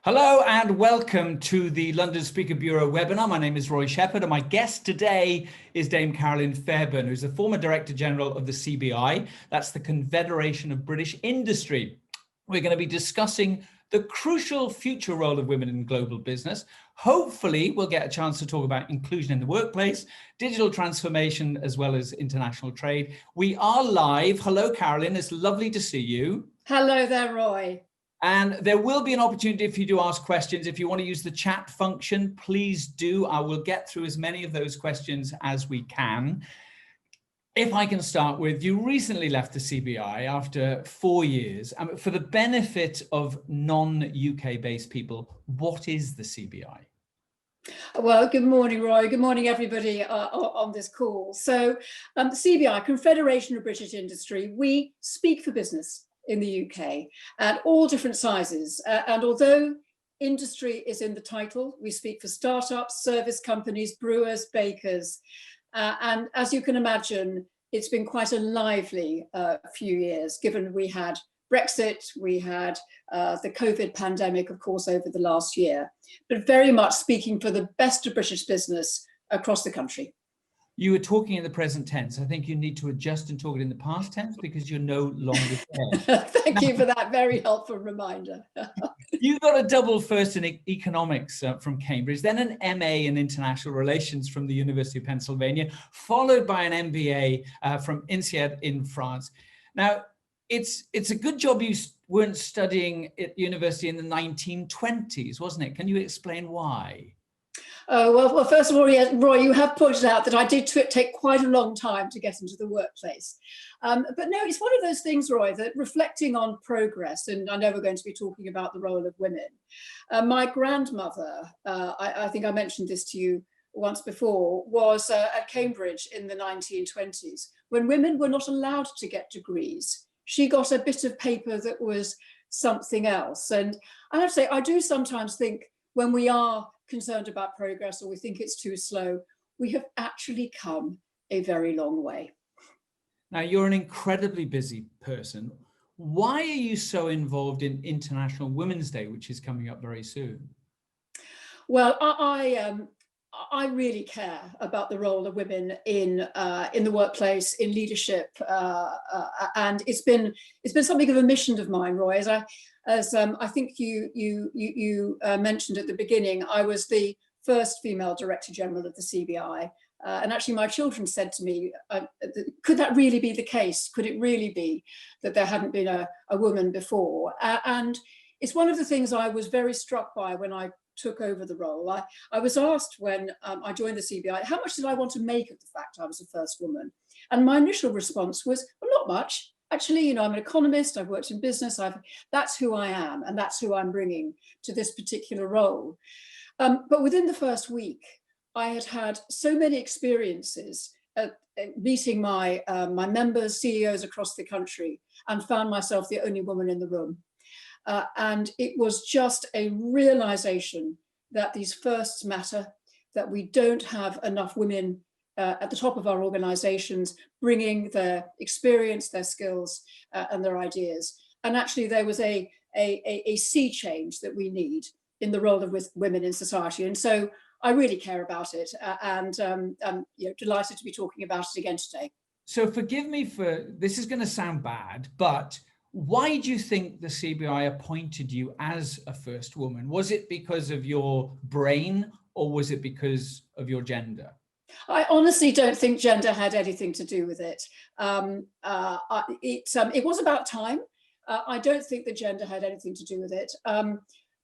Hello and welcome to the London Speaker Bureau webinar. My name is Roy Shepherd and my guest today is Dame Carolyn Fairbairn, who's the former Director General of the CBI. That's the Confederation of British Industry. We're going to be discussing the crucial future role of women in global business. Hopefully, we'll get a chance to talk about inclusion in the workplace, digital transformation, as well as international trade. We are live. Hello, Carolyn. It's lovely to see you. Hello there, Roy. And there will be an opportunity for you to ask questions. If you want to use the chat function, please do. I will get through as many of those questions as we can. If I can start with, you recently left the CBI after 4 years. For the benefit of non-UK based people, what is the CBI? Well, good morning, Roy. Good morning, everybody on this call. So the CBI, Confederation of British Industry, we speak for business in the UK at all different sizes. And although industry is in the title, we speak for startups, service companies, brewers, bakers. And as you can imagine, it's been quite a lively few years, given we had Brexit, we had the COVID pandemic, of course, over the last year, but very much speaking for the best of British business across the country. You were talking in the present tense. I think you need to adjust and talk it in the past tense because you're no longer there. Thank you for that very helpful reminder. You got a double first in economics from Cambridge, then an MA in international relations from the University of Pennsylvania, followed by an MBA from INSEAD in France. Now, it's a good job you weren't studying at university in the 1920s, wasn't it? Can you explain why? Well, first of all, Roy, you have pointed out that I did take quite a long time to get into the workplace. But no, it's one of those things, Roy, that reflecting on progress, and I know we're going to be talking about the role of women. My grandmother, I think I mentioned this to you once before, was at Cambridge in the 1920s, when women were not allowed to get degrees. She got a bit of paper that was something else. And I have to say, I do sometimes think when we are concerned about progress or we think it's too slow, we have actually come a very long way. Now, you're an incredibly busy person. Why are you so involved in International Women's Day, which is coming up very soon? Well, I really care about the role of women in the workplace, in leadership, and it's been something of a mission of mine, Roy. As I think you mentioned at the beginning, I was the first female Director General of the CBI, and actually my children said to me, "Could that really be the case? Could it really be that there hadn't been a woman before?" And it's one of the things I was very struck by when I took over the role. I was asked when I joined the CBI, how much did I want to make of the fact I was the first woman? And my initial response was, well, not much. Actually, you know, I'm an economist, I've worked in business, that's who I am, and that's who I'm bringing to this particular role. But within the first week, I had so many experiences at meeting my members, CEOs across the country, and found myself the only woman in the room. And it was just a realization that these firsts matter, that we don't have enough women at the top of our organizations bringing their experience, their skills, and their ideas. And actually there was a sea change that we need in the role of women in society. And so I really care about it, and I'm delighted to be talking about it again today. So forgive me for, this is going to sound bad, but why do you think the CBI appointed you as a first woman? Was it because of your brain or was it because of your gender? I honestly don't think gender had anything to do with it. It was about time. I don't think that gender had anything to do with it. And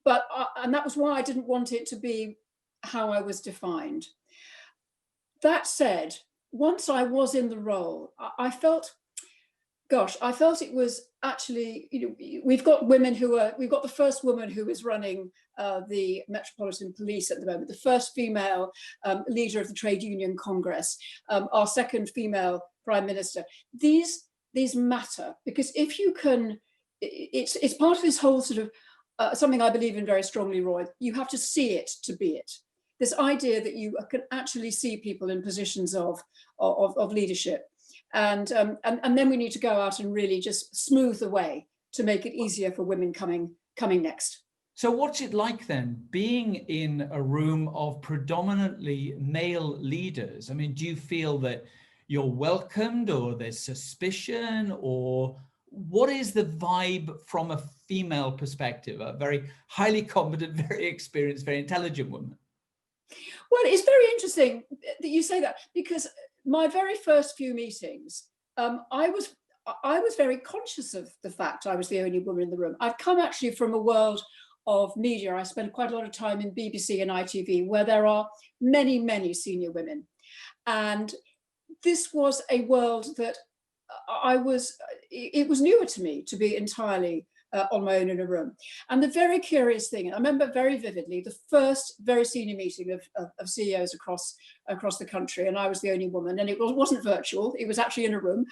that was why I didn't want it to be how I was defined. That said, once I was in the role, I felt it was actually, we've got the first woman who is running the Metropolitan Police at the moment, the first female leader of the Trade Union Congress, our second female Prime Minister. These matter because if you can, it's part of this whole sort of something I believe in very strongly, Roy. You have to see it to be it. This idea that you can actually see people in positions of leadership. And then we need to go out and really just smooth the way to make it easier for women coming next. So what's it like then, being in a room of predominantly male leaders? I mean, do you feel that you're welcomed, or there's suspicion, or what is the vibe from a female perspective, a very highly competent, very experienced, very intelligent woman? Well, it's very interesting that you say that, because my very first few meetings, I was very conscious of the fact I was the only woman in the room. I've come actually from a world of media. I spent quite a lot of time in BBC and ITV, where there are many, many senior women. And this was a world that it was newer to me to be entirely on my own in a room. And the very curious thing, and I remember very vividly, the first very senior meeting of CEOs across the country, and I was the only woman, and it wasn't virtual, it was actually in a room.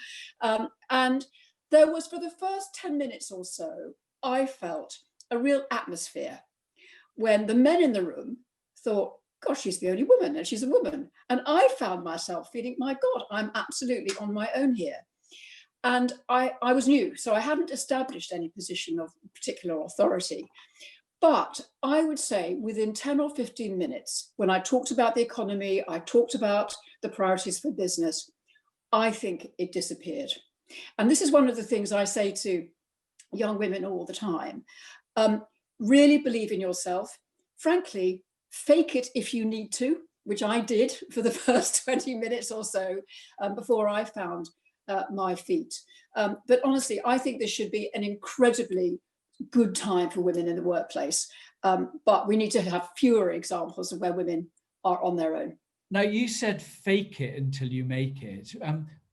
And there was, for the first 10 minutes or so, I felt a real atmosphere when the men in the room thought, gosh, she's the only woman, and she's a woman. And I found myself feeling, my God, I'm absolutely on my own here. And I was new, so I hadn't established any position of particular authority. But I would say within 10 or 15 minutes, when I talked about the economy, I talked about the priorities for business, I think it disappeared. And this is one of the things I say to young women all the time. Really believe in yourself. Frankly, fake it if you need to, which I did for the first 20 minutes or so before I found my feet. But honestly, I think this should be an incredibly good time for women in the workplace. But we need to have fewer examples of where women are on their own. Now, you said fake it until you make it.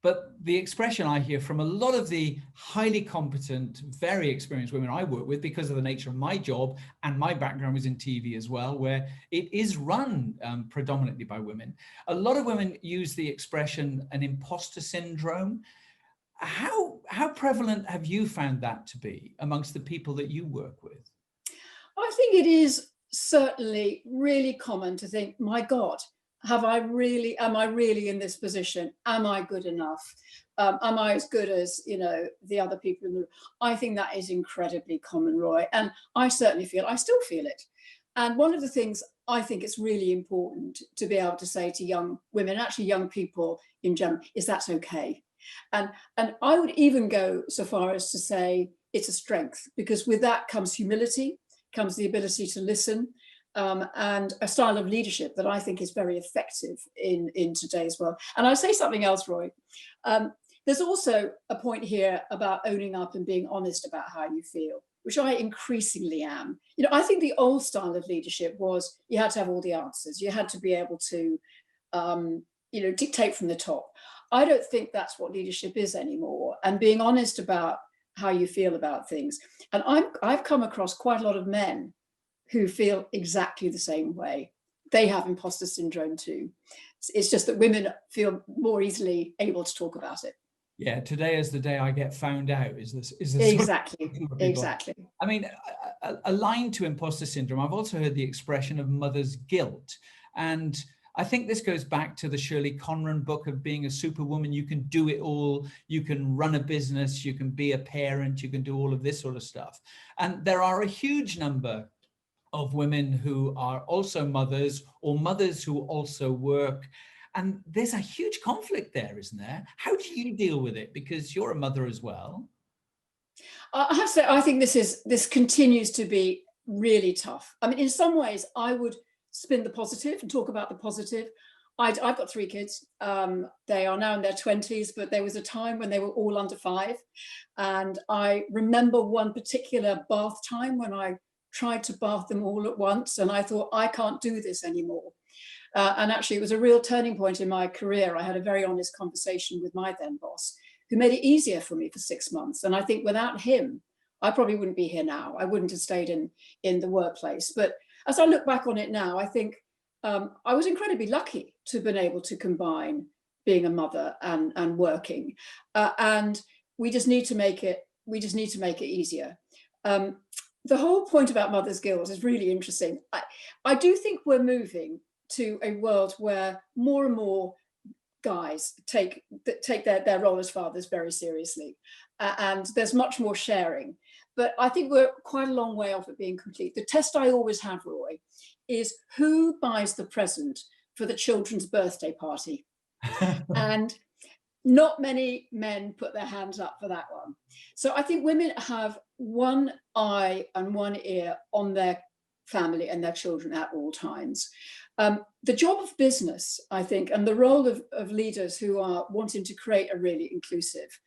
But the expression I hear from a lot of the highly competent, very experienced women I work with, because of the nature of my job, and my background was in TV as well, where it is run predominantly by women. A lot of women use the expression an imposter syndrome. How prevalent have you found that to be amongst the people that you work with? I think it is certainly really common to think, my God, am I really in this position? Am I good enough? Am I as good as, the other people in the room? I think that is incredibly common, Roy. And I still feel it. And one of the things I think it's really important to be able to say to young women, actually young people in general, is that's okay. And I would even go so far as to say it's a strength, because with that comes humility, comes the ability to listen, and a style of leadership that I think is very effective in today's world. And I'll say something else, Roy. There's also a point here about owning up and being honest about how you feel, which I increasingly am. I think the old style of leadership was you had to have all the answers. You had to be able to, dictate from the top. I don't think that's what leadership is anymore. And being honest about how you feel about things. And I've come across quite a lot of men who feel exactly the same way. They have imposter syndrome too. It's just that women feel more easily able to talk about it. Yeah, today is the day I get found out. Is this exactly? Exactly. I mean, aligned to imposter syndrome, I've also heard the expression of mother's guilt, and I think this goes back to the Shirley Conran book of being a superwoman. You can do it all. You can run a business. You can be a parent. You can do all of this sort of stuff. And there are a huge number of women who are also mothers, or mothers who also work. And there's a huge conflict there, isn't there? How do you deal with it? Because you're a mother as well. I have to say, I think this continues to be really tough. I mean, in some ways, I would spin the positive and talk about the positive. I've got 3 kids. They are now in their 20s, but there was a time when they were all under 5. And I remember one particular bath time when I tried to bath them all at once. And I thought, I can't do this anymore. And actually, it was a real turning point in my career. I had a very honest conversation with my then boss, who made it easier for me for 6 months. And I think without him, I probably wouldn't be here now. I wouldn't have stayed in the workplace. But as I look back on it now, I think I was incredibly lucky to have been able to combine being a mother and working. And we just need to make it easier. The whole point about mother's guilt is really interesting. I do think we're moving to a world where more and more guys take their role as fathers very seriously, and there's much more sharing. but I think we're quite a long way off it being complete. The test I always have, Roy, is who buys the present for the children's birthday party? And not many men put their hands up for that one. So I think women have one eye and one ear on their family and their children at all times. The job of business, I think, and the role of leaders who are wanting to create a really inclusive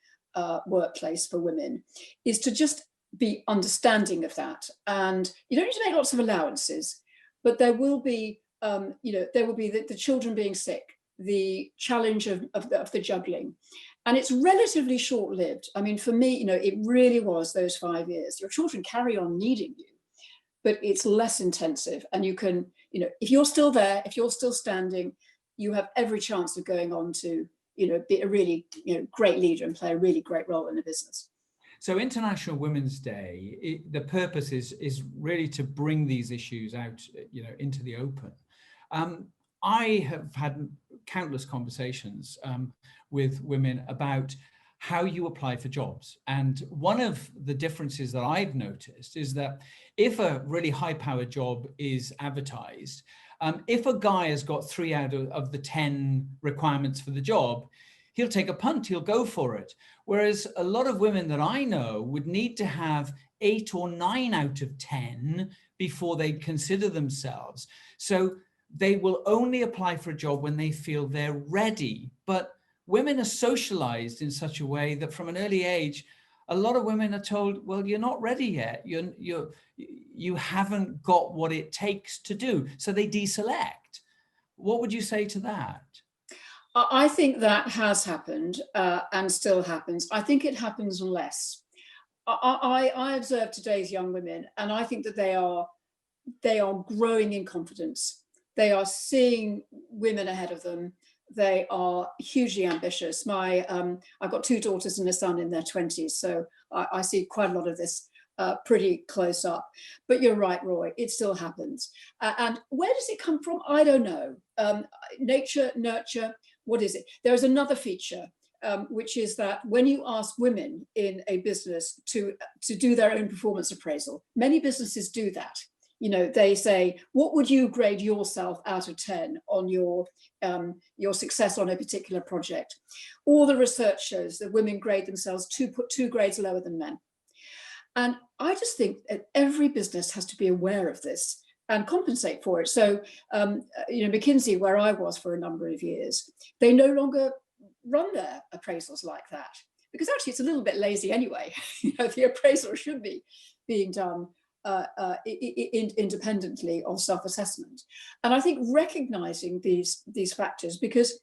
workplace for women is to just be understanding of that. And you don't need to make lots of allowances, but there will be, there will be the children being sick, the challenge of the juggling. And it's relatively short-lived. I mean, for me, it really was those 5 years. Your children carry on needing you, but it's less intensive. And you can, if you're still there, if you're still standing, you have every chance of going on to, be a really, great leader and play a really great role in the business. So International Women's Day, the purpose is really to bring these issues out, into the open. I have had countless conversations with women about how you apply for jobs. And one of the differences that I've noticed is that if a really high-powered job is advertised, if a guy has got 3 out of the 10 requirements for the job, he'll take a punt, he'll go for it. Whereas a lot of women that I know would need to have 8 or 9 out of 10 before they'd consider themselves. So they will only apply for a job when they feel they're ready. But women are socialized in such a way that from an early age, a lot of women are told, well, you're not ready yet. You haven't got what it takes to do. So they deselect. What would you say to that? I think that has happened and still happens. I think it happens less. I observe today's young women, and I think that they are growing in confidence. They are seeing women ahead of them. They are hugely ambitious. I've got 2 daughters and a son in their 20s, so I see quite a lot of this pretty close up. But you're right, Roy, it still happens. And where does it come from? I don't know. Nature, nurture, what is it? There is another feature, which is that when you ask women in a business to do their own performance appraisal, many businesses do that. They say, what would you grade yourself out of 10 on your success on a particular project? All the research shows that women grade themselves 2 grades lower than men. And I just think that every business has to be aware of this and compensate for it. So, McKinsey, where I was for a number of years, they no longer run their appraisals like that, because actually it's a little bit lazy anyway. The appraisal should be being done independently on self-assessment. And I think recognizing these factors, because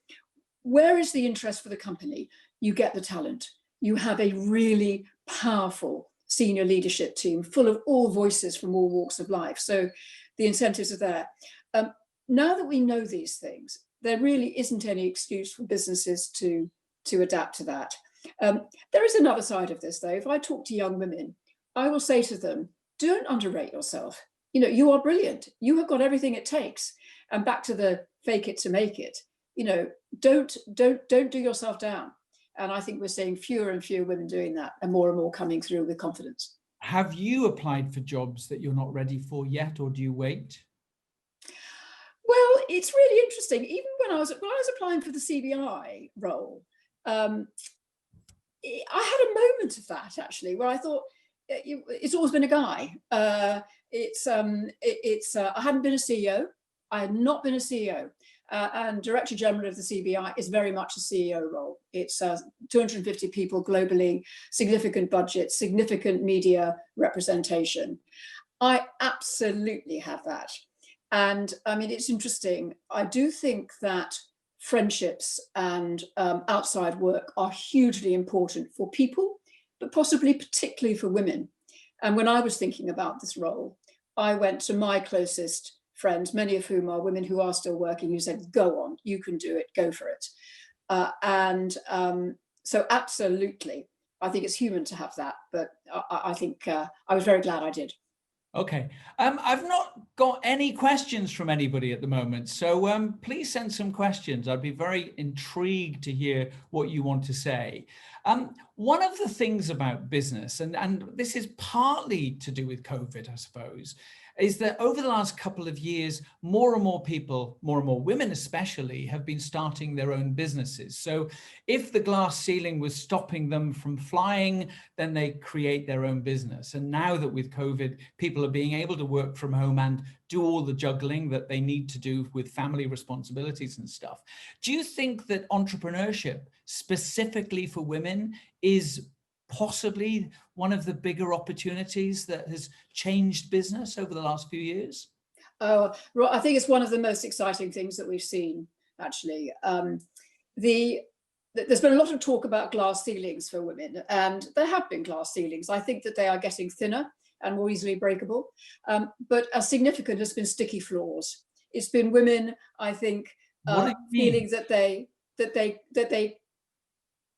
where is the interest for the company? You get the talent. You have a really powerful senior leadership team full of all voices from all walks of life. So the incentives are there. Now that we know these things, there really isn't any excuse for businesses to adapt to that. There is another side of this, though. If I talk to young women, I will say to them, don't underrate yourself. You are brilliant. You have got everything it takes. And back to the fake it to make it. Don't do yourself down. And I think we're seeing fewer and fewer women doing that, and more coming through with confidence. Have you applied for jobs that you're not ready for yet, or do you wait? Well, it's really interesting. Even when I was applying for the CBI role, I had a moment of that actually, where I thought, it's always been a guy. I hadn't been a CEO. I had not been a CEO. And Director General of the CBI is very much a CEO role. It's 250 people globally, significant budget, significant media representation. I absolutely have that. And I mean, it's interesting. I do think that friendships and outside work are hugely important for people, but possibly particularly for women. And when I was thinking about this role, I went to my closest friends, many of whom are women who are still working, who said, go on, you can do it, go for it. So absolutely, I think it's human to have that, but I think I was very glad I did. Okay. I've not got any questions from anybody at the moment, so please send some questions. I'd be very intrigued to hear what you want to say. One of the things about business, and this is partly to do with COVID, I suppose, is that over the last couple of years, more and more people, more and more women especially, have been starting their own businesses. So if the glass ceiling was stopping them from flying, then they create their own business. And now that with COVID, people are being able to work from home and do all the juggling that they need to do with family responsibilities and stuff. Do you think that entrepreneurship, specifically for women, is possibly one of the bigger opportunities that has changed business over the last few years? Oh, I think it's one of the most exciting things that we've seen, actually. There's been a lot of talk about glass ceilings for women, and there have been glass ceilings. I think that they are getting thinner and more easily breakable, but as significant has been sticky floors. It's been women, I think, feeling that they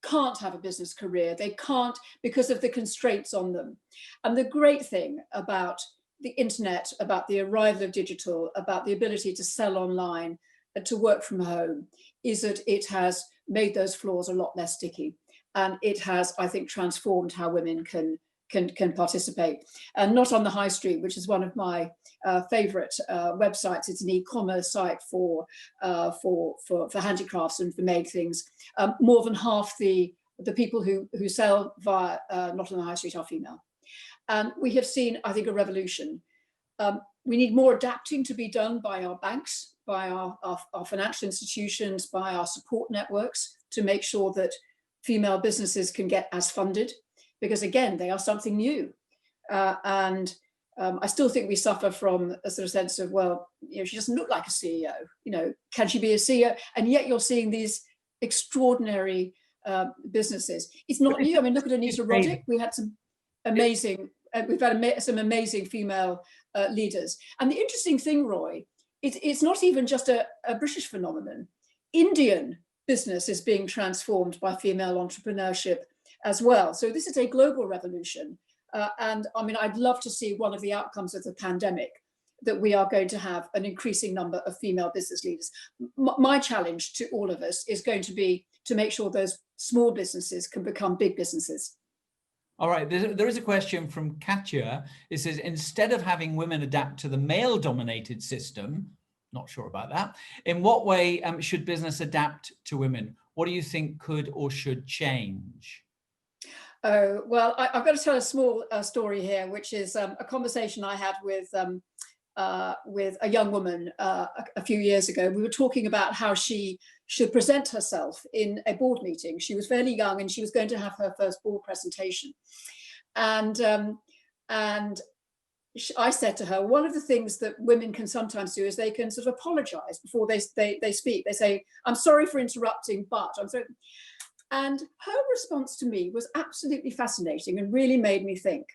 can't have a business career. They can't because of the constraints on them. And the great thing about the internet, about the arrival of digital, about the ability to sell online and to work from home, is that it has made those floors a lot less sticky. And it has, I think, transformed how women can participate. And not on the high street, which is one of my favorite websites. It's an e-commerce site for handicrafts and for made things. More than half the people who sell via not on the high street are female. And we have seen, I think, a revolution. We need more adapting to be done by our banks, by our financial institutions, by our support networks, to make sure that female businesses can get as funded, because again, they are something new. I still think we suffer from a sort of sense of, well, she doesn't look like a CEO, can she be a CEO? And yet you're seeing these extraordinary businesses. It's not new. I mean, look at Anita Roddick. We had some amazing, some amazing female leaders. And the interesting thing, Roy, it's not even just a British phenomenon. Indian business is being transformed by female entrepreneurship as well. So this is a global revolution. And I mean, I'd love to see one of the outcomes of the pandemic, that we are going to have an increasing number of female business leaders. My challenge to all of us is going to be to make sure those small businesses can become big businesses. All right, there is a question from Katya. It says, instead of having women adapt to the male-dominated system, not sure about that, in what way should business adapt to women? What do you think could or should change? Oh, well, I've got to tell a small story here, which is a conversation I had with a young woman a few years ago. We were talking about how she should present herself in a board meeting. She was fairly young and she was going to have her first board presentation. And I said to her, one of the things that women can sometimes do is they can sort of apologize before they speak. They say, I'm sorry for interrupting, but I'm sorry. And her response to me was absolutely fascinating and really made me think,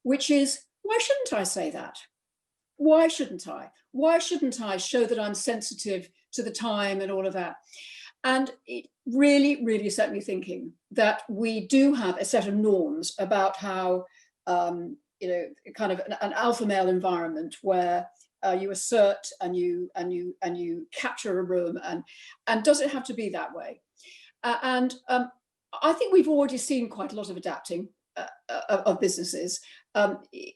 which is, why shouldn't I say that? Why shouldn't I? Why shouldn't I show that I'm sensitive to the time and all of that? And it really, really set me thinking that we do have a set of norms about how, kind of an alpha male environment where you assert and you capture a room, and does it have to be that way? I think we've already seen quite a lot of adapting of businesses.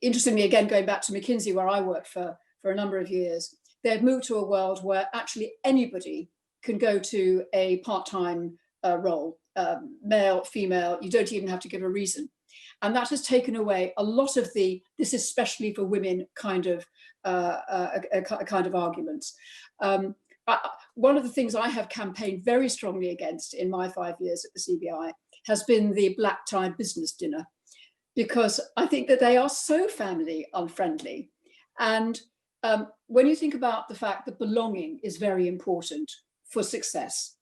Interestingly, again, going back to McKinsey, where I worked for a number of years, they've moved to a world where actually anybody can go to a part-time role, male, female. You don't even have to give a reason. And that has taken away a lot of the, this is especially for women kind of arguments. One of the things I have campaigned very strongly against in my 5 years at the CBI has been the black tie business dinner, because I think that they are so family unfriendly. And when you think about the fact that belonging is very important for success,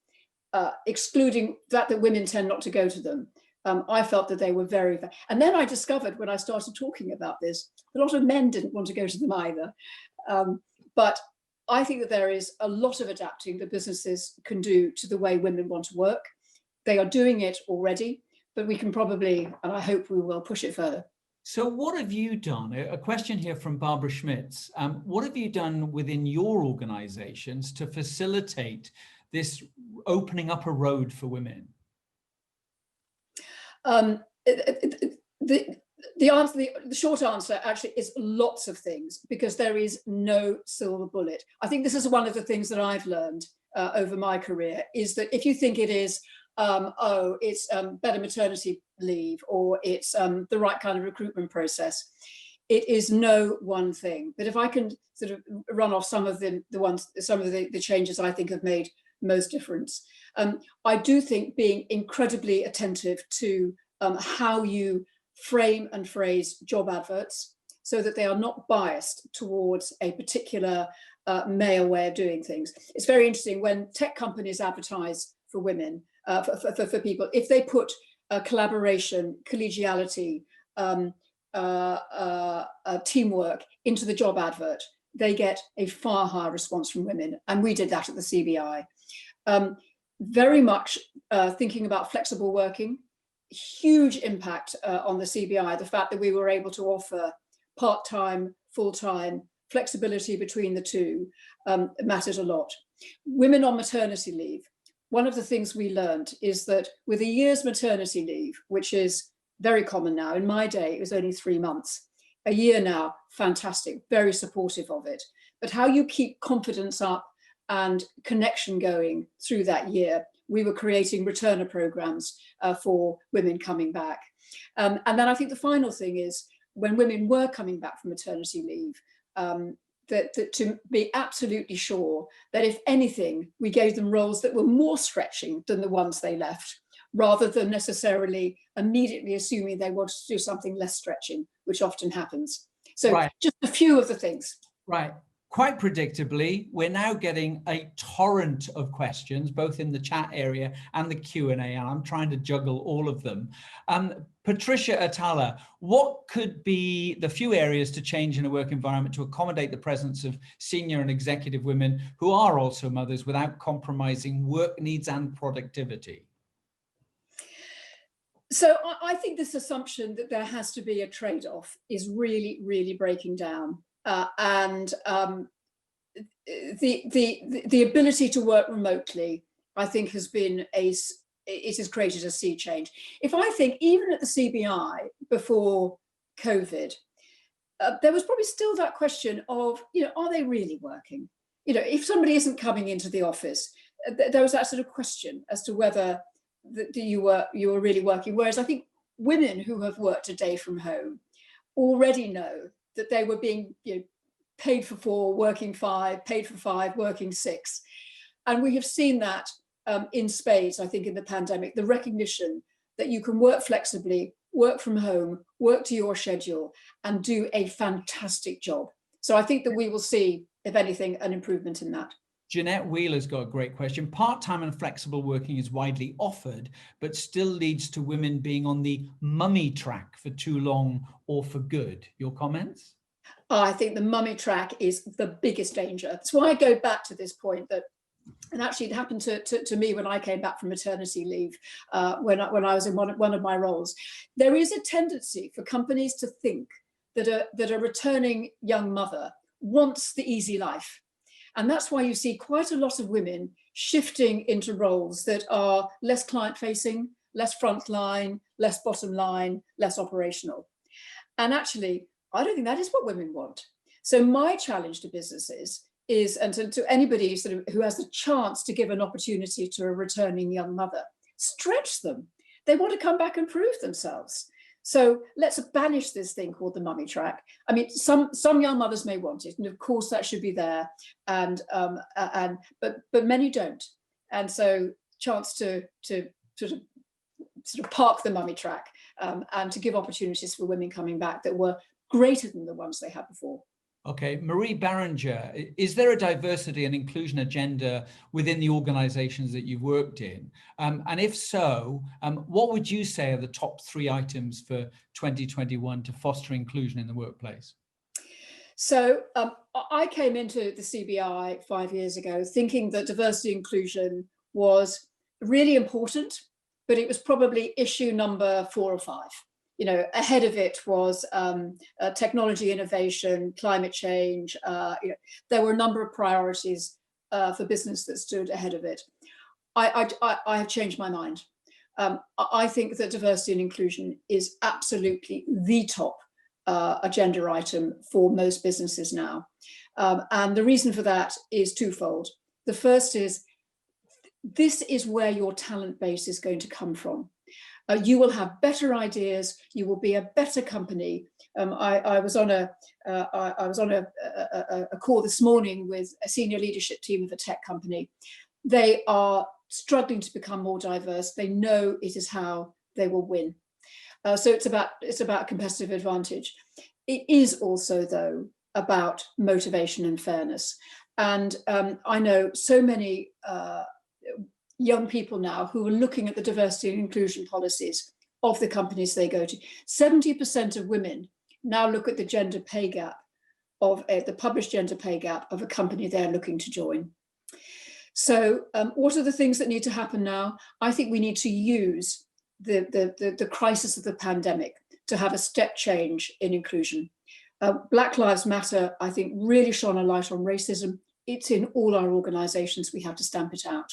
excluding that women tend not to go to them, I felt that they were very, and then I discovered when I started talking about this, a lot of men didn't want to go to them either. But I think that there is a lot of adapting that businesses can do to the way women want to work. They are doing it already, but we can probably, and I hope we will, push it further. So what have you done? A question here from Barbara Schmitz. What have you done within your organizations to facilitate this opening up a road for women? The short answer actually is lots of things, because there is no silver bullet. I think this is one of the things that I've learned over my career, is that if you think it is, it's better maternity leave, or it's the right kind of recruitment process, it is no one thing. But if I can sort of run off some of the changes I think have made most difference, I do think being incredibly attentive to how you frame and phrase job adverts, so that they are not biased towards a particular male way of doing things. It's very interesting when tech companies advertise for women, for people, if they put collaboration, collegiality, teamwork into the job advert, they get a far higher response from women. And we did that at the CBI. Very much thinking about flexible working, huge impact on the CBI, the fact that we were able to offer part-time, full-time, flexibility between the two matters a lot. Women on maternity leave. One of the things we learned is that with a year's maternity leave, which is very common now, in my day, it was only 3 months. A year now, fantastic, very supportive of it. But how you keep confidence up and connection going through that year, we were creating returner programs for women coming back. And then I think the final thing is, when women were coming back from maternity leave, that to be absolutely sure that if anything, we gave them roles that were more stretching than the ones they left, rather than necessarily immediately assuming they wanted to do something less stretching, which often happens. So right. Just a few of the things. Right. Quite predictably, we're now getting a torrent of questions, both in the chat area and the Q&A, and I'm trying to juggle all of them. Patricia Atala, what could be the few areas to change in a work environment to accommodate the presence of senior and executive women who are also mothers without compromising work needs and productivity? So I think this assumption that there has to be a trade-off is really, really breaking down. The ability to work remotely, I think, has created a sea change. If I think even at the CBI before COVID, there was probably still that question of, are they really working? If somebody isn't coming into the office, there was that sort of question as to whether you were really working. Whereas I think women who have worked a day from home already know that they were being paid for 4, working 5, paid for 5, working 6. And we have seen that in spades, I think, in the pandemic, the recognition that you can work flexibly, work from home, work to your schedule, and do a fantastic job. So I think that we will see, if anything, an improvement in that. Jeanette Wheeler's got a great question. Part-time and flexible working is widely offered, but still leads to women being on the mummy track for too long or for good. Your comments? I think the mummy track is the biggest danger. That's why I go back to this point that, and actually it happened to me when I came back from maternity leave, when I was in one of my roles. There is a tendency for companies to think that a returning young mother wants the easy life. And that's why you see quite a lot of women shifting into roles that are less client-facing, less frontline, less bottom line, less operational. And actually, I don't think that is what women want. So my challenge to businesses is, and to anybody sort of who has the chance to give an opportunity to a returning young mother, stretch them. They want to come back and prove themselves. So let's banish this thing called the mummy track. I mean, some young mothers may want it, and of course that should be there, but many don't. And so chance to sort of park the mummy track and to give opportunities for women coming back that were greater than the ones they had before. Okay, Marie Barringer, is there a diversity and inclusion agenda within the organizations that you've worked in? And if so, what would you say are the top 3 items for 2021 to foster inclusion in the workplace? So I came into the CBI 5 years ago thinking that diversity and inclusion was really important, but it was probably issue number 4 or 5. ahead of it was technology innovation, climate change. There were a number of priorities for business that stood ahead of it. I have changed my mind. I think that diversity and inclusion is absolutely the top agenda item for most businesses now. And the reason for that is twofold. The first is, this is where your talent base is going to come from. You will have better ideas. You will be a better company. I was on a call this morning with a senior leadership team of a tech company. They are struggling to become more diverse. They know it is how they will win. So it's about competitive advantage. It is also, though, about motivation and fairness. And I know so many young people now who are looking at the diversity and inclusion policies of the companies they go to. 70% of women now look at the gender pay gap of the published gender pay gap of a company they're looking to join. So what are the things that need to happen now? I think we need to use the crisis of the pandemic to have a step change in inclusion. Black Lives Matter, I think, really shone a light on racism. It's in all our organizations. We have to stamp it out.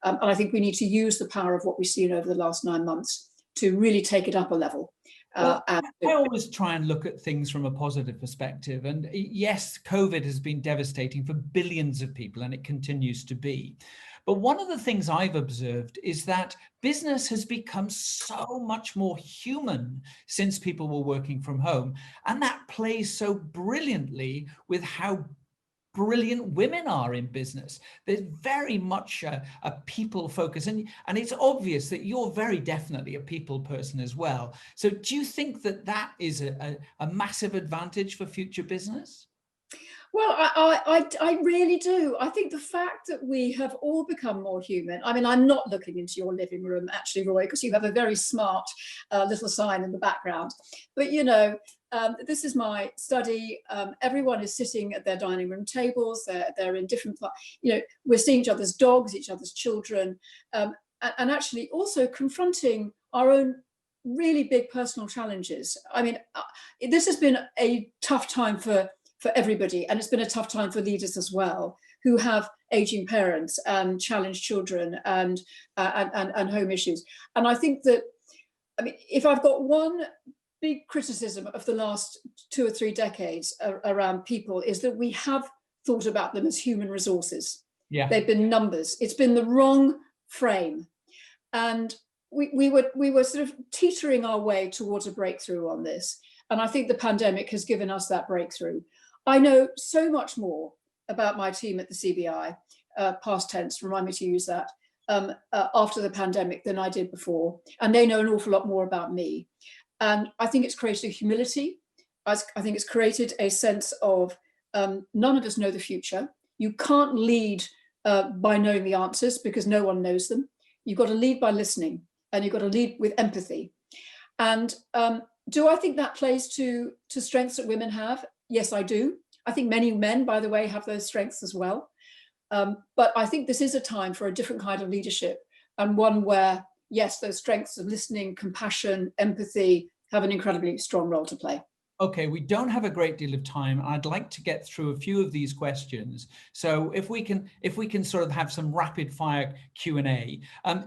And I think we need to use the power of what we've seen over the last 9 months to really take it up a level. Well, I always try and look at things from a positive perspective. And yes, COVID has been devastating for billions of people, and it continues to be. But one of the things I've observed is that business has become so much more human since people were working from home. And that plays so brilliantly with how brilliant women are in business. There's very much a people focus, and it's obvious that you're very definitely a people person as well. So do you think that that is a massive advantage for future business? Well, I really do. I think the fact that we have all become more human. I mean, I'm not looking into your living room, actually, Roy, because you have a very smart little sign in the background. But, this is my study. Everyone is sitting at their dining room tables. They're in different, we're seeing each other's dogs, each other's children, and actually also confronting our own really big personal challenges. I mean, this has been a tough time for everybody, and it's been a tough time for leaders as well, who have aging parents and challenged children and home issues. And I think that, I mean, if I've got one big criticism of the last 2 or 3 decades around people, is that we have thought about them as human resources. Yeah. They've been numbers. It's been the wrong frame. And we were sort of teetering our way towards a breakthrough on this. And I think the pandemic has given us that breakthrough. I know so much more about my team at the CBI, past tense, remind me to use that, after the pandemic than I did before. And they know an awful lot more about me. And I think it's created a humility. I think it's created a sense of none of us know the future. You can't lead by knowing the answers, because no one knows them. You've got to lead by listening, and you've got to lead with empathy. And do I think that plays to strengths that women have? Yes, I do. I think many men, by the way, have those strengths as well. But I think this is a time for a different kind of leadership, and one where, yes, those strengths of listening, compassion, empathy have an incredibly strong role to play. Okay, we don't have a great deal of time. I'd like to get through a few of these questions. So if we can sort of have some rapid fire Q&A.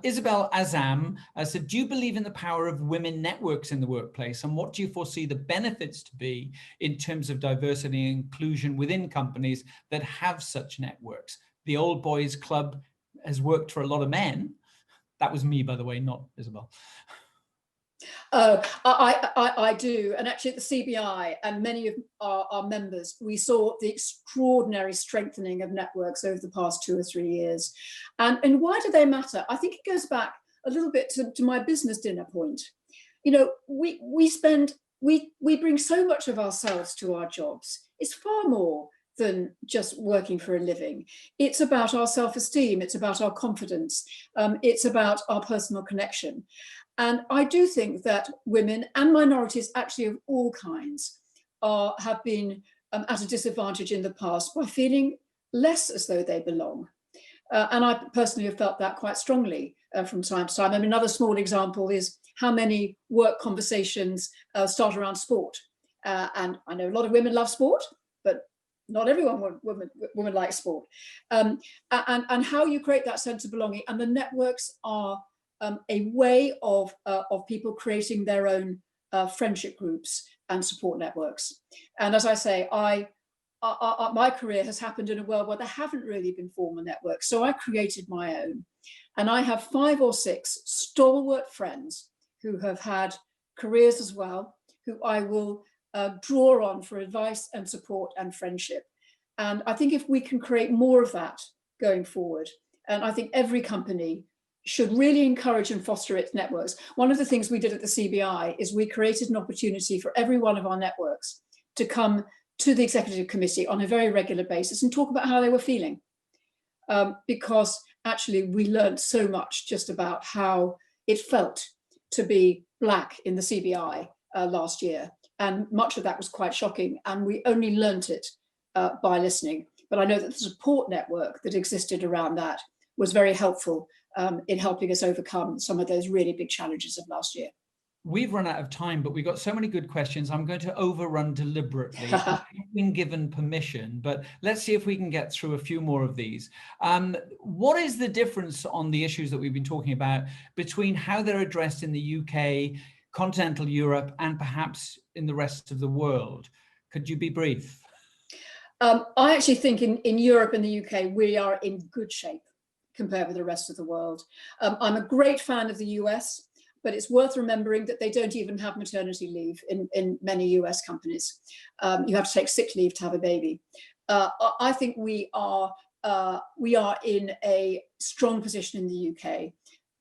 Isabel Azam said, do you believe in the power of women networks in the workplace? And what do you foresee the benefits to be in terms of diversity and inclusion within companies that have such networks? The Old Boys Club has worked for a lot of men. That was me, by the way, not Isabel. I do. And actually at the CBI and many of our members, we saw the extraordinary strengthening of networks over the past 2 or 3 years. And why do they matter? I think it goes back a little bit to my business dinner point. We bring so much of ourselves to our jobs. It's far more than just working for a living. It's about our self-esteem. It's about our confidence. It's about our personal connection. And I do think that women and minorities, actually of all kinds, have been at a disadvantage in the past by feeling less as though they belong. And I personally have felt that quite strongly from time to time. I mean, another small example is how many work conversations start around sport. And I know a lot of women love sport, but not everyone women like sport. And how you create that sense of belonging. And the networks are a way of people creating their own friendship groups and support networks. And as I say, my career has happened in a world where there haven't really been formal networks. So I created my own. And I have 5 or 6 stalwart friends who have had careers as well, who I will draw on for advice and support and friendship. And I think if we can create more of that going forward, and I think every company should really encourage and foster its networks. One of the things we did at the CBI is we created an opportunity for every one of our networks to come to the executive committee on a very regular basis and talk about how they were feeling. Because actually we learned so much just about how it felt to be Black in the CBI last year. And much of that was quite shocking. And we only learnt it by listening. But I know that the support network that existed around that was very helpful in helping us overcome some of those really big challenges of last year. We've run out of time, but we've got so many good questions. I'm going to overrun deliberately. I've been given permission, but let's see if we can get through a few more of these. What is the difference on the issues that we've been talking about between how they're addressed in the UK, continental Europe, and perhaps in the rest of the world? Could you be brief? I actually think in Europe and the UK, we are in good shape compared with the rest of the world. I'm a great fan of the US, but it's worth remembering that they don't even have maternity leave in many US companies. You have to take sick leave to have a baby. I think we are in a strong position in the UK.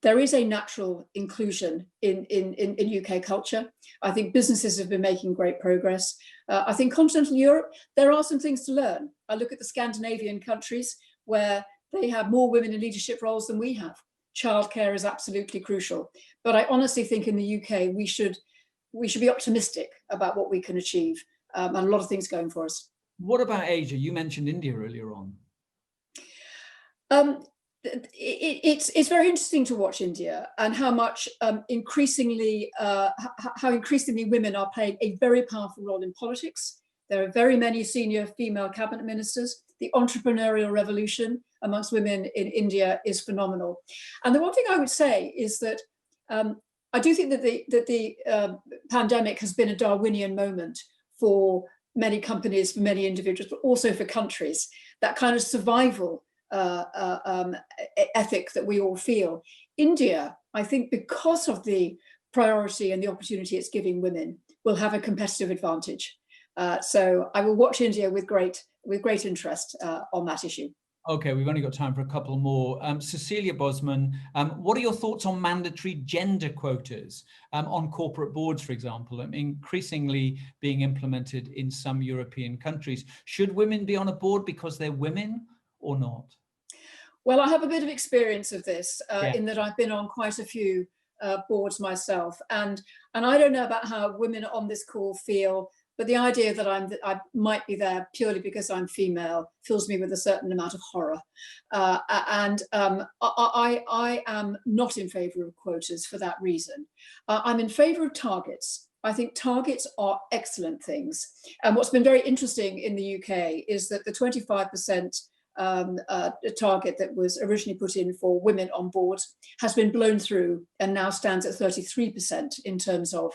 There is a natural inclusion in UK culture. I think businesses have been making great progress. I think continental Europe, there are some things to learn. I look at the Scandinavian countries where they have more women in leadership roles than we have. Childcare is absolutely crucial. But I honestly think in the UK, we should be optimistic about what we can achieve, and a lot of things going for us. What about Asia? You mentioned India earlier on. It's very interesting to watch India and how much increasingly women are playing a very powerful role in politics. There are very many senior female cabinet ministers. The entrepreneurial revolution amongst women in India is phenomenal. And the one thing I would say is that I do think that the pandemic has been a Darwinian moment for many companies, for many individuals, but also for countries. That kind of survival ethic that we all feel. India, I think, because of the priority and the opportunity it's giving women, will have a competitive advantage. So I will watch India with great interest on that issue. Okay, we've only got time for a couple more. Cecilia Bosman, what are your thoughts on mandatory gender quotas on corporate boards, for example, increasingly being implemented in some European countries? Should women be on a board because they're women or not? Well, I have a bit of experience of this in that I've been on quite a few boards myself. And I don't know about how women on this call feel, but the idea that I might be there purely because I'm female fills me with a certain amount of horror. I am not in favor of quotas for that reason. I'm in favor of targets. I think targets are excellent things. And what's been very interesting in the UK is that the 25% target that was originally put in for women on board has been blown through and now stands at 33% in terms of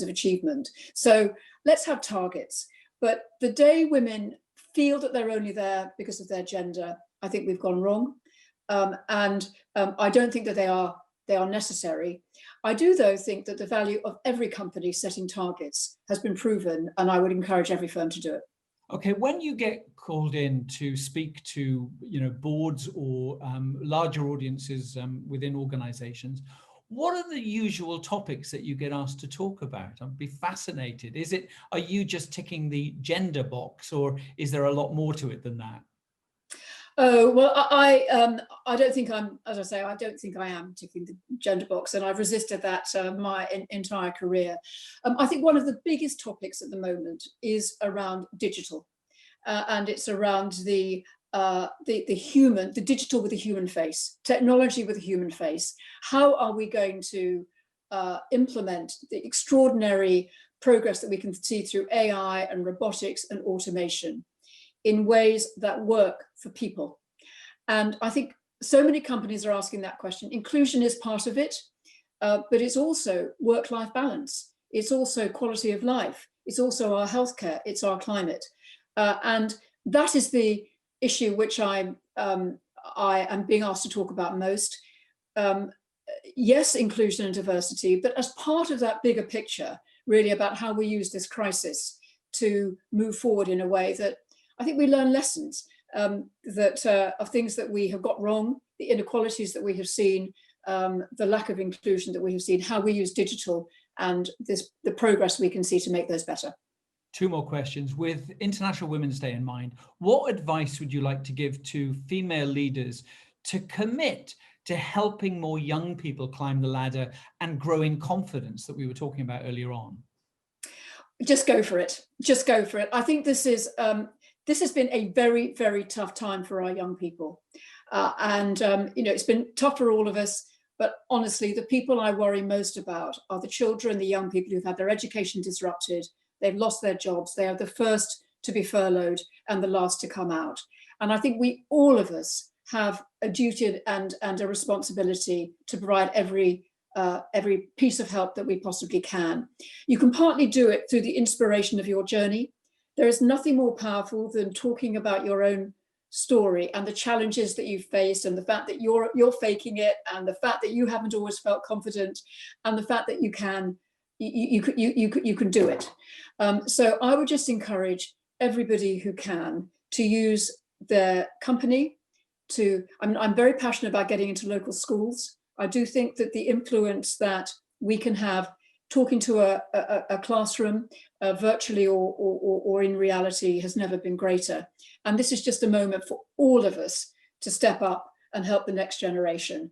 achievement. So let's have targets. But the day women feel that they're only there because of their gender, I think we've gone wrong. I don't think that they are necessary. I do, though, think that the value of every company setting targets has been proven, and I would encourage every firm to do it. Okay, when you get called in to speak to boards or larger audiences within organizations, what are the usual topics that you get asked to talk about? I'd be fascinated. Are you just ticking the gender box, or is there a lot more to it than that? Oh, well, I don't think I'm, as I say, I don't think I am ticking the gender box, and I've resisted that my entire career. I think one of the biggest topics at the moment is around digital, and it's around the digital with a human face, technology with a human face. How are we going to implement the extraordinary progress that we can see through AI and robotics and automation in ways that work for people. And I think so many companies are asking that question. Inclusion is part of it, but it's also work-life balance. It's also quality of life. It's also our healthcare. It's our climate. And that is the issue which I am being asked to talk about most. Yes, inclusion and diversity, but as part of that bigger picture, really about how we use this crisis to move forward in a way that I think we learn lessons of things that we have got wrong, the inequalities that we have seen, the lack of inclusion that we have seen, how we use digital, and the progress we can see to make those better. Two more questions. With International Women's Day in mind, what advice would you like to give to female leaders to commit to helping more young people climb the ladder and grow in confidence that we were talking about earlier on? Just go for it. Just go for it. I think this has been a very, very tough time for our young people. It's been tough for all of us. But honestly, the people I worry most about are the children, the young people who've had their education disrupted. They've lost their jobs. They are the first to be furloughed and the last to come out. And I think all of us have a duty and a responsibility to provide every piece of help that we possibly can. You can partly do it through the inspiration of your journey. There is nothing more powerful than talking about your own story and the challenges that you've faced, and the fact that you're faking it, and the fact that you haven't always felt confident, and the fact that you can do it. So I would just encourage everybody who can to use their company I'm very passionate about getting into local schools. I do think that the influence that we can have talking to a classroom virtually or in reality has never been greater. And this is just a moment for all of us to step up and help the next generation,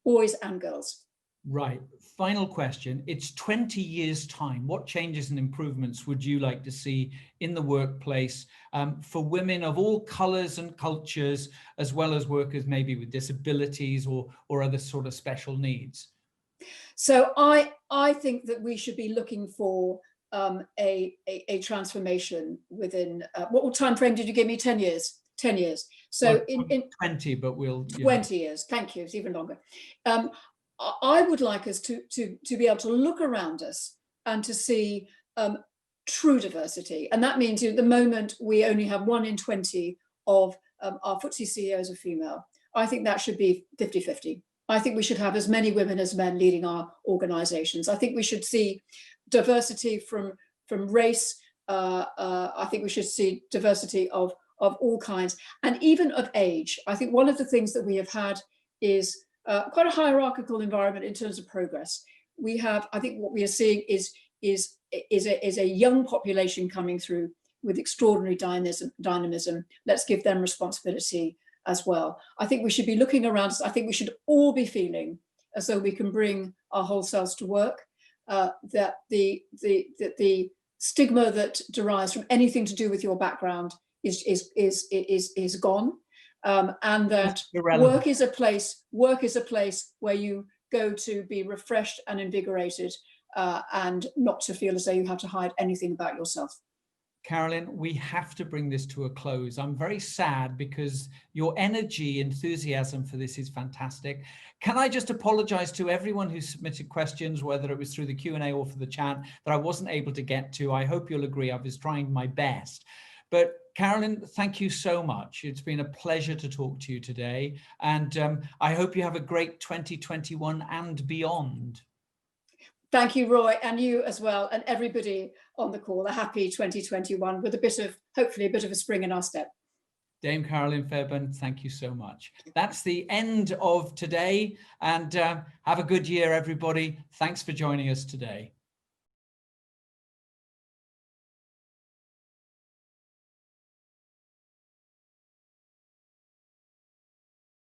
boys and girls. Right. Final question. It's 20 years' time. What changes and improvements would you like to see in the workplace for women of all colours and cultures, as well as workers maybe with disabilities or other sort of special needs? So I think that we should be looking for a transformation within, what time frame did you give me? 10 years. 10 years. So well, in 20, but we'll 20 years. Thank you. It's even longer. I would like us to be able to look around us and to see true diversity. And that means at the moment we only have 1 in 20 of our FTSE CEOs are female. I think that should be 50-50. I think we should have as many women as men leading our organizations. I think we should see diversity from race. I think we should see diversity of all kinds, and even of age. I think one of the things that we have had is quite a hierarchical environment in terms of progress. I think what we are seeing is a young population coming through with extraordinary dynamism. Let's give them responsibility as well. I think we should be looking around us. I think we should all be feeling as though we can bring our whole selves to work, that the stigma that derives from anything to do with your background is gone. And that work is a place where you go to be refreshed and invigorated, and not to feel as though you have to hide anything about yourself. Carolyn, we have to bring this to a close. I'm very sad because your energy, enthusiasm for this is fantastic. Can I just apologize to everyone who submitted questions, whether it was through the Q&A or for the chat, that I wasn't able to get to? I hope you'll agree I was trying my best. But Carolyn, thank you so much. It's been a pleasure to talk to you today. And I hope you have a great 2021 and beyond. Thank you, Roy, and you as well, and everybody on the call. A happy 2021 with hopefully a bit of a spring in our step. Dame Carolyn Fairbairn, thank you so much. That's the end of today, and have a good year, everybody. Thanks for joining us today.